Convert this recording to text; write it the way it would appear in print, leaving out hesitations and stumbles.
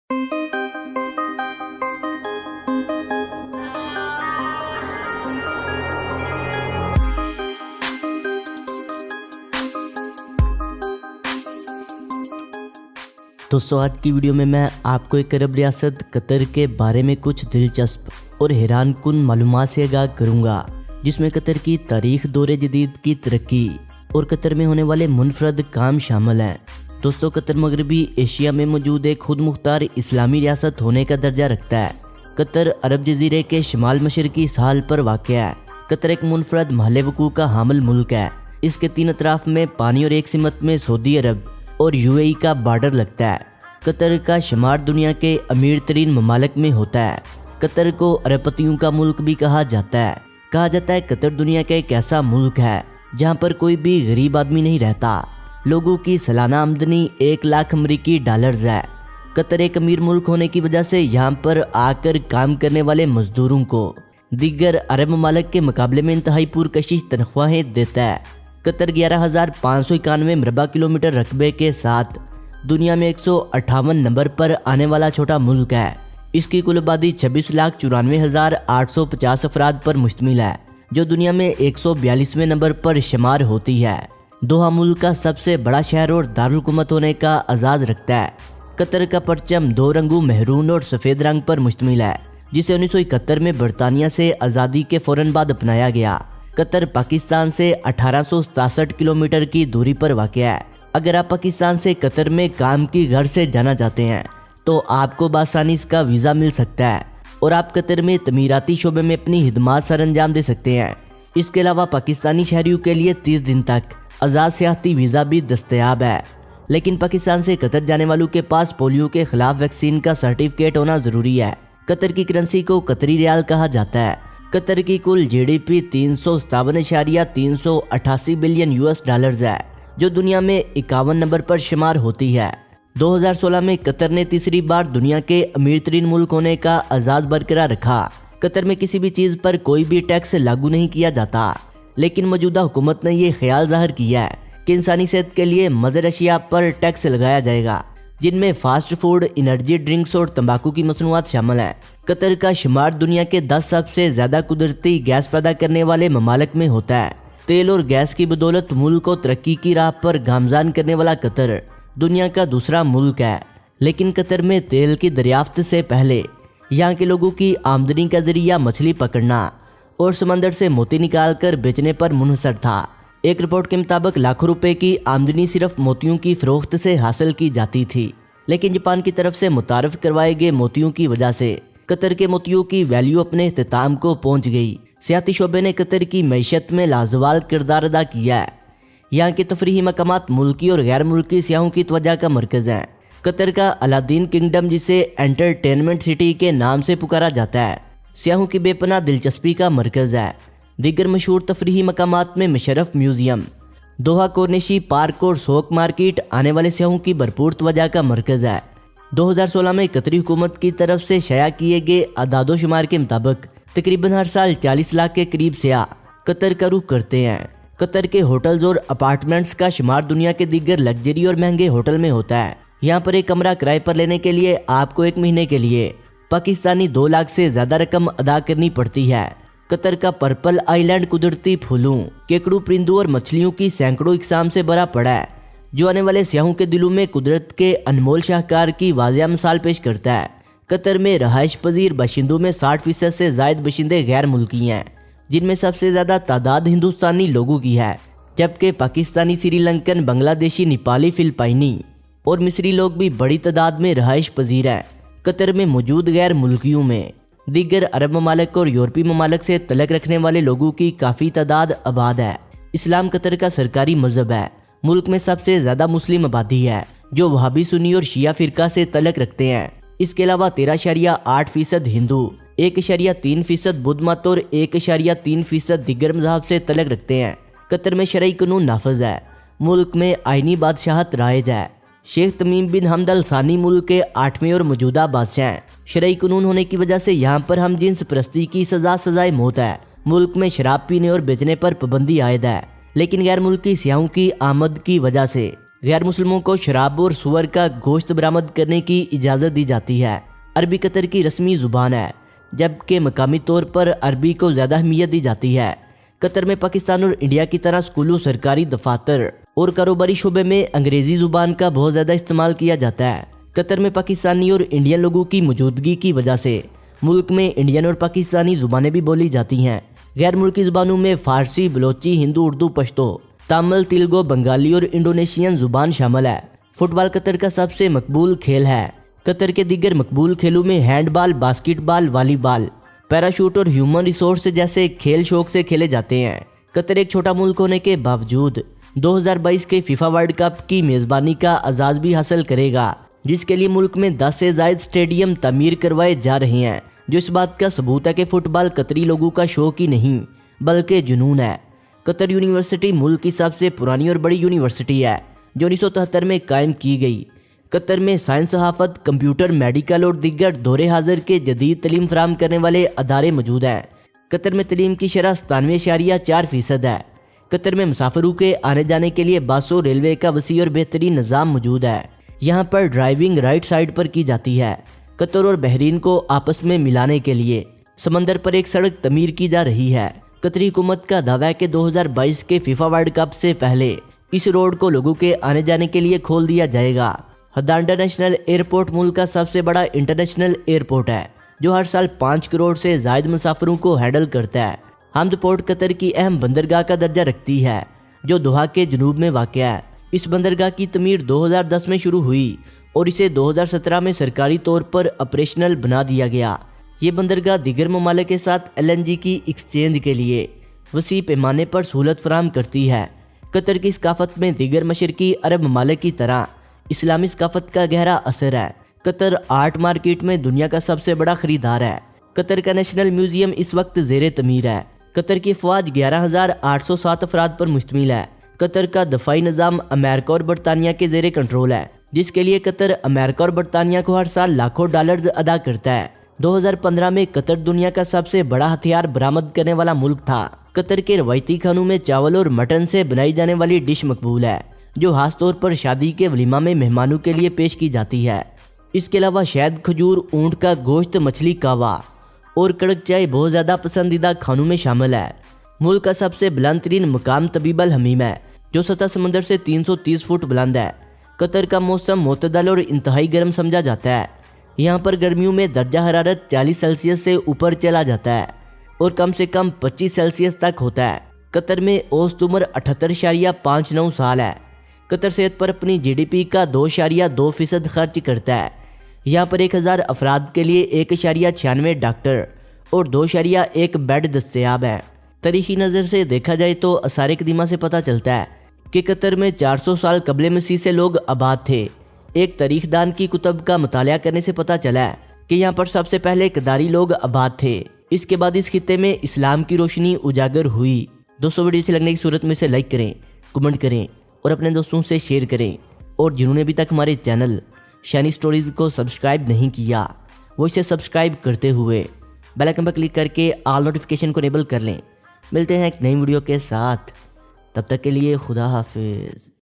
दोस्तों आज की वीडियो में मैं आपको एक अरब रियासत कतर के बारे में कुछ दिलचस्प और हैरान कुन मालूमात से आगाह करूंगा, जिसमें कतर की तारीख, दौरे जदीद की तरक्की और कतर में होने वाले मुनफरद काम शामिल हैं। दोस्तों कतर मगरबी एशिया में मौजूद एक खुद मुख्तार इस्लामी रियासत होने का दर्जा रखता है। कतर अरब जजीरे के शमाल मशरकी साहल पर वाक़या है। कतर एक मुनफरद महल वकूअ का हामिल मुल्क है। इसके 3 अतराफ में पानी और एक सिमत में सऊदी अरब और यूएई का बॉर्डर लगता है। कतर का शुमार दुनिया के अमीर तरीन ममालिक में होता है। कतर को अरबपतियों का मुल्क भी कहा जाता है। कतर दुनिया का एक ऐसा मुल्क है जहाँ पर कोई भी गरीब आदमी नहीं रहता। लोगों की सालाना आमदनी 1 लाख अमरीकी डॉलर्स है। कतर एक अमीर मुल्क होने की वजह से यहाँ पर आकर काम करने वाले मजदूरों को दीगर अरब ममालिक के मुकाबले में इंतहाई पुरकशिश तनख्वाहें देता है। कतर 11,591 मरबा किलोमीटर रकबे के साथ दुनिया में 158 नंबर पर आने वाला छोटा मुल्क है। इसकी कुल आबादी 26,94,850 अफराद पर मुश्तमिल है, जो दुनिया में 142वें नंबर पर शुमार होती है। दोहा मुल्क का सबसे बड़ा शहर और दारुल हुकूमत होने का एजाज़ रखता है। कतर का परचम 2 रंगों महरून और सफ़ेद रंग पर मुश्तमिल है, जिसे 1971 में बरतानिया से आज़ादी के फ़ौरन बाद अपनाया गया। कतर पाकिस्तान से 1867 किलोमीटर की दूरी पर वाक़या है। अगर आप पाकिस्तान से कतर में काम की घर से जाना चाहते हैं तो आपको बआसानी इसका वीज़ा मिल सकता है और आप कतर में तमीराती शोबे में अपनी खिदमत सर अंजाम दे सकते हैं। इसके अलावा पाकिस्तानी शहरियों के लिए 30 दिन तक आज़ाद सियाहती वीज़ा भी दस्तयाब है। लेकिन पाकिस्तान से कतर जाने वालों के पास पोलियो के खिलाफ वैक्सीन का सर्टिफिकेट होना ज़रूरी है। कतर की करेंसी को कतरी रियाल कहा जाता है। कतर की कुल जीडीपी 357.388 बिलियन यूएस डॉलर्स है, जो दुनिया में 51 नंबर पर शुमार होती है। 2016 में कतर ने तीसरी बार दुनिया के अमीर तरीन मुल्क होने का एजाज़ बरकरार रखा। कतर में किसी भी चीज़ पर कोई भी टैक्स लागू नहीं किया जाता, लेकिन मौजूदा हुकूमत ने यह ख्याल जाहिर किया है कि इंसानी सेहत के लिए मज़र अशिया पर टैक्स लगाया जाएगा, जिनमें फास्ट फूड, एनर्जी ड्रिंक्स और तंबाकू की मसनूआत शामिल हैं। कतर का शुमार दुनिया के 10 सबसे ज़्यादा कुदरती गैस पैदा करने वाले ममालिक में होता है। तेल और गैस की बदौलत मुल्क को तरक्की की राह पर गामजान करने वाला कतर दुनिया का दूसरा मुल्क है। लेकिन कतर में तेल की दरियाफ्त से पहले यहाँ के लोगों की आमदनी का जरिया मछली पकड़ना और समंदर से मोती निकाल कर बेचने पर मुनहसर था। एक रिपोर्ट के मुताबिक लाखों रुपए की आमदनी सिर्फ मोतियों की फरोख्त से हासिल की जाती थी। लेकिन जापान की तरफ से मुतारफ करवाए गए मोतियों की वजह से कतर के मोतियों की वैल्यू अपने इख्तिताम को पहुंच गई। सियाती शोबे ने कतर की मैशत में लाजवाल किरदार अदा किया है। यहाँ के तफरीही मकामात मुल्की और गैर मुल्की सियाहों की तवज्जो का मरकज़ हैं। कतर का अलादीन किंगडम, जिसे एंटरटेनमेंट सिटी के नाम से पुकारा जाता है, सियाहों की बेपनाह दिलचस्पी का मरकज़ है। दीगर मशहूर तफरीही मकामात में मशरफ म्यूज़ियम, दोहा कोर्निशी पार्क और सोक मार्केट आने वाले सियाहों की भरपूर तवज्जो का मरकज़ है। 2016 में कतरी हुकूमत की तरफ से शाया किए गए अदादो शुमार के मुताबिक तकरीबन हर साल 40 लाख के करीब सियाह कतर का रुख करते हैं। कतर के होटल्स और अपार्टमेंट्स का शुमार दुनिया के दीगर लग्जरी और महंगे होटल में होता है। यहाँ पर एक कमरा किराए पर लेने के लिए आपको 1 महीने के लिए पाकिस्तानी 2 लाख से ज़्यादा रकम अदा करनी पड़ती है। कतर का पर्पल आइलैंड कुदरती फूलों, केकड़ू परिंदों और मछलियों की सैकड़ों इकसाम से भरा पड़ा है, जो आने वाले सियाहों के दिलों में कुदरत के अनमोल शाहकार की वाज़िया मिसाल पेश करता है। कतर में रहायश पजीर बाशिंदों में 60% से ज़ायद बाशिंदे गैर मुल्की हैं, जिनमें सबसे ज़्यादा तादाद हिंदुस्तानी लोगों की है, जबकि पाकिस्तानी, श्रीलंकन, बांग्लादेशी, नेपाली, फिलिपाइनी और मिस्री लोग भी बड़ी तादाद में रहायश पजीर हैं। कतर में मौजूद गैर मुल्कियों में दीगर अरब ममालिक और यूरोपीय ममालिक से तलक रखने वाले लोगों की काफ़ी तादाद आबाद है। इस्लाम कतर का सरकारी मजहब है। मुल्क में सबसे ज़्यादा मुस्लिम आबादी है, जो वहाबी, सुन्नी और शिया फ़िरका से तलक रखते हैं। इसके अलावा 13.8% हिंदू, 1.3% बुद्ध मत और 1.3% दीगर मज़हब से तलक रखते हैं। कतर में शरई कानून नाफज है। मुल्क में आइनी बादशाहत राइज है। शेख तमीम बिन हमद अल सानी मुल्क के 8वें और मौजूदा बादशाह हैं। शरई कानून होने की वजह से यहाँ पर हम जिन्स परस्ती की सजाए मौत है। मुल्क में शराब पीने और बेचने पर पाबंदी आयद है। लेकिन गैर मुल्की सियाहों की आमद की वजह से غیر مسلموں کو شراب اور سور کا گوشت برآمد کرنے کی اجازت دی جاتی ہے۔ عربی قطر کی رسمی زبان ہے، جبکہ مقامی طور پر عربی کو زیادہ اہمیت دی جاتی ہے۔ قطر میں پاکستان اور انڈیا کی طرح اسکولوں، سرکاری دفاتر اور کاروباری شعبے میں انگریزی زبان کا بہت زیادہ استعمال کیا جاتا ہے۔ قطر میں پاکستانی اور انڈین لوگوں کی موجودگی کی وجہ سے ملک میں انڈین اور پاکستانی زبانیں بھی بولی جاتی ہیں۔ غیر ملکی زبانوں میں فارسی، بلوچی، ہندو، اردو، پشتو، تامل، تیلگو، بنگالی اور انڈونیشین زبان شامل ہے۔ فٹ بال قطر کا سب سے مقبول کھیل ہے۔ قطر کے دیگر مقبول کھیلوں میں ہینڈ بال، باسکٹ بال، والی بال، پیراشوٹ اور ہیومن ریسورس جیسے کھیل شوق سے کھیلے جاتے ہیں۔ قطر ایک چھوٹا ملک ہونے کے باوجود 2022 کے فیفا ورلڈ کپ کی میزبانی کا اعزاز بھی حاصل کرے گا، جس کے لیے ملک میں 10 سے زائد اسٹیڈیم تعمیر کروائے جا رہے ہیں، جو اس بات کا ثبوت ہے کہ فٹ بال قطری لوگوں کا شوق ہی نہیں بلکہ جنون ہے۔ قطر یونیورسٹی ملک کی سب سے پرانی اور بڑی یونیورسٹی ہے، جو 1973 میں قائم کی گئی۔ قطر میں سائنس، صحافت، کمپیوٹر، میڈیکل اور دیگر دور حاضر کے جدید تعلیم فراہم کرنے والے ادارے موجود ہیں۔ قطر میں تعلیم کی شرح 97.4% ہے۔ قطر میں مسافروں کے آنے جانے کے لیے بسوں، ریلوے کا وسیع اور بہترین نظام موجود ہے۔ یہاں پر ڈرائیونگ رائٹ سائڈ پر کی جاتی ہے۔ قطر اور بحرین کو آپس میں ملانے کے لیے سمندر پر ایک سڑک تعمیر کی جا رہی ہے۔ قطری حکومت کا دعویٰ ہے کہ 2022 کے فیفا ورلڈ کپ سے پہلے اس روڈ کو لوگوں کے آنے جانے کے لیے کھول دیا جائے گا۔ ہدا انٹرنیشنل ایئرپورٹ ملک کا سب سے بڑا انٹرنیشنل ایئرپورٹ ہے، جو ہر سال 5 کروڑ سے زائد مسافروں کو ہینڈل کرتا ہے۔ حمد پورٹ قطر کی اہم بندرگاہ کا درجہ رکھتی ہے، جو دوحہ کے جنوب میں واقع ہے۔ اس بندرگاہ کی تعمیر 2010 میں شروع ہوئی اور اسے 2017 میں سرکاری طور پر آپریشنل بنا دیا گیا۔ یہ بندرگاہ دیگر ممالک کے ساتھ LNG کی ایکسچینج کے لیے وسیع پیمانے پر سہولت فراہم کرتی ہے۔ قطر کی ثقافت میں دیگر مشرقی عرب ممالک کی طرح اسلامی ثقافت کا گہرا اثر ہے۔ قطر آرٹ مارکیٹ میں دنیا کا سب سے بڑا خریدار ہے۔ قطر کا نیشنل میوزیم اس وقت زیر تعمیر ہے۔ قطر کی افواج 11,807 افراد پر مشتمل ہے۔ قطر کا دفاعی نظام امریکہ اور برطانیہ کے زیر کنٹرول ہے، جس کے لیے قطر امریکہ اور برطانیہ کو ہر سال لاکھوں ڈالرز ادا کرتا ہے۔ 2015 میں قطر دنیا کا سب سے بڑا ہتھیار برآمد کرنے والا ملک تھا۔ قطر کے روایتی کھانوں میں چاول اور مٹن سے بنائی جانے والی ڈش مقبول ہے، جو خاص طور پر شادی کے ولیمہ میں مہمانوں کے لیے پیش کی جاتی ہے۔ اس کے علاوہ شہد، کھجور، اونٹ کا گوشت، مچھلی، کہوہ اور کڑک چائے بہت زیادہ پسندیدہ کھانوں میں شامل ہے۔ ملک کا سب سے بلند ترین مقام طبیب الحمیم ہے، جو سطح سمندر سے 330 فٹ بلند ہے۔ قطر کا موسم معتدل اور انتہائی گرم سمجھا جاتا ہے۔ یہاں پر گرمیوں میں درجہ حرارت 40 سیلسیس سے اوپر چلا جاتا ہے اور کم سے کم 25 سیلسیس تک ہوتا ہے۔ قطر میں اوسط عمر 78.59 سال ہے۔ قطر صحت پر اپنی GDP کا 2.2% خرچ کرتا ہے۔ یہاں پر 1000 افراد کے لیے 1.96 ڈاکٹر اور 2.1 بیڈ دستیاب ہے۔ تاریخی نظر سے دیکھا جائے تو آثار قدیمہ سے پتہ چلتا ہے کہ قطر میں 400 سال قبل مسیح سے لوگ آباد تھے۔ ایک تاریخ دان کی کتب کا مطالعہ کرنے سے پتہ چلا ہے کہ یہاں پر سب سے پہلے قداری لوگ آباد تھے۔ اس کے بعد اس خطے میں اسلام کی روشنی اجاگر ہوئی۔ دوستوں، ویڈیو اچھی لگنے کی صورت میں اسے لائک کریں، کمنٹ کریں اور اپنے دوستوں سے شیئر کریں، اور جنہوں نے ابھی تک ہمارے چینل شائنی سٹوریز کو سبسکرائب نہیں کیا، وہ اسے سبسکرائب کرتے ہوئے بیل آئکن پر کلک کر کے آل نوٹیفیکیشن کو انیبل کر لیں۔ ملتے ہیں ایک نئی ویڈیو کے ساتھ، تب تک کے لیے خدا حافظ۔